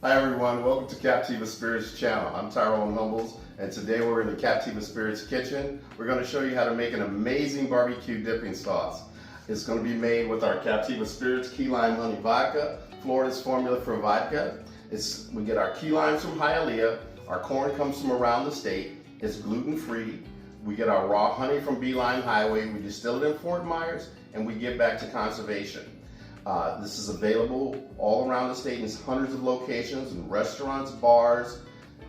Hi everyone, welcome to Captiva Spirits channel. I'm Tyrone Humbles, and today we're in the Captiva Spirits kitchen. We're going to show you how to make an amazing barbecue dipping sauce. It's going to be made with our Captiva Spirits Key Lime Honey Vodka, Florida's formula for vodka. We get our key limes from Hialeah, our corn comes from around the state, it's gluten-free. We get our raw honey from Bee Lime Highway, we distill it in Fort Myers, and we give back to conservation. This is available all around the state in hundreds of locations, in restaurants, bars,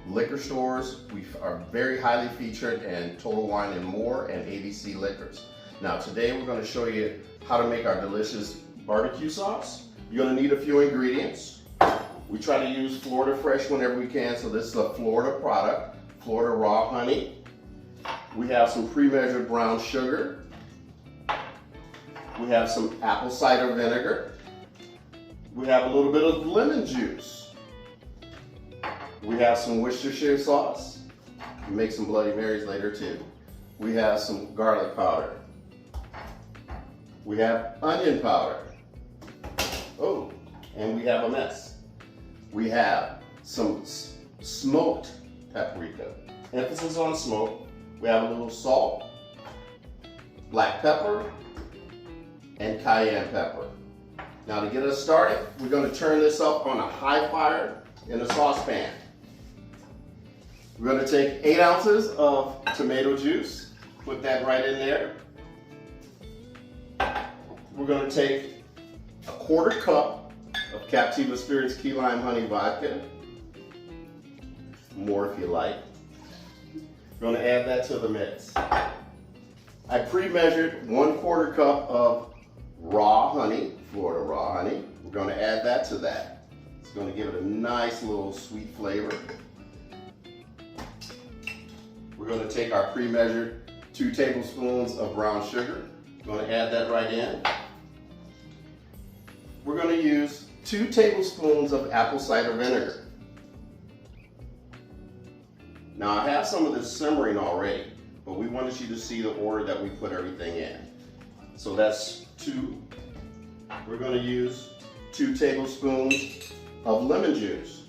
liquor stores. We are very highly featured in Total Wine & More and ABC Liquors. Now today we're going to show you how to make our delicious barbecue sauce. You're going to need a few ingredients. We try to use Florida fresh whenever we can, so this is a Florida product, Florida raw honey. We have some pre-measured brown sugar. We have some apple cider vinegar. We have a little bit of lemon juice. We have some Worcestershire sauce. We make some Bloody Marys later too. We have some garlic powder. We have onion powder. Oh, and we have a mess. We have some smoked paprika. Emphasis on smoke. We have a little salt, black pepper, and cayenne pepper. Now to get us started, we're going to turn this up on a high fire in a saucepan. We're going to take 8 ounces of tomato juice, put that right in there. We're going to take a 1/4 cup of Captiva Spirits Key Lime Honey Vodka, more if you like. We're going to add that to the mix. I pre-measured 1/4 cup of raw honey, Florida raw honey. We're going to add that to that. It's going to give it a nice little sweet flavor. We're going to take our pre-measured 2 tablespoons of brown sugar. We're going to add that right in. We're going to use 2 tablespoons of apple cider vinegar. Now I have some of this simmering already, but we wanted you to see the order that we put everything in. So that's 2. We're going to use 2 tablespoons of lemon juice.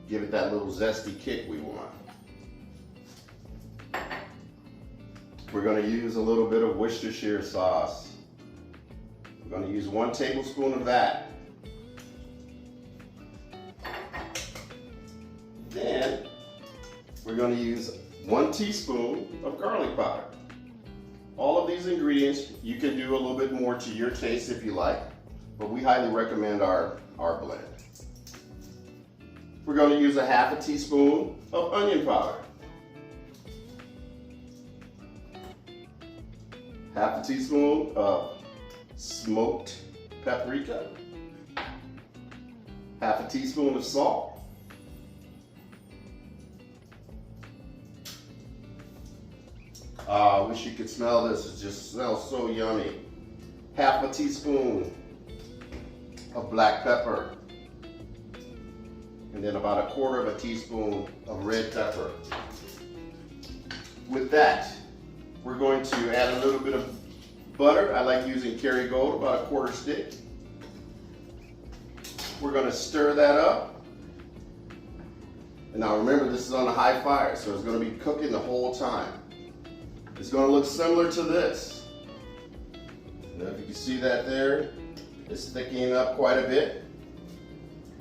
Give it that little zesty kick we want. We're going to use a little bit of Worcestershire sauce. We're going to use 1 tablespoon of that. Then we're going to use 1 teaspoon of garlic powder. All of these ingredients, you can do a little bit more to your taste if you like, but we highly recommend our blend. We're going to use a 1/2 teaspoon of onion powder. 1/2 teaspoon of smoked paprika. 1/2 teaspoon of salt. I wish you could smell this, it just smells so yummy. 1/2 teaspoon of black pepper. And then about 1/4 teaspoon of red pepper. With that, we're going to add a little bit of butter. I like using Kerrygold, about 1/4 stick. We're going to stir that up. And now remember, this is on a high fire, so it's going to be cooking the whole time. It's going to look similar to this. Now, if you can see that there, it's thickening up quite a bit.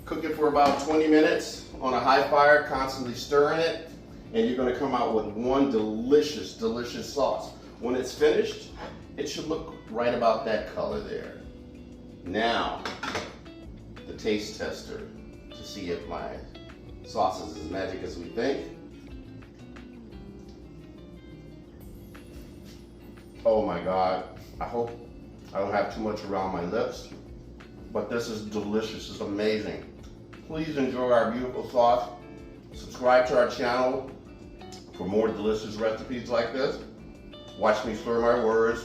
Cook it for about 20 minutes on a high fire, constantly stirring it, and you're going to come out with one delicious, delicious sauce. When it's finished, it should look right about that color there. Now, the taste tester to see if my sauce is as magic as we think. Oh my God, I hope I don't have too much around my lips, but this is delicious, it's amazing. Please enjoy our beautiful sauce. Subscribe to our channel for more delicious recipes like this. Watch me slur my words,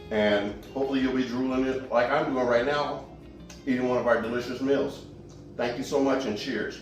and hopefully you'll be drooling it like I'm doing right now, eating one of our delicious meals. Thank you so much and cheers.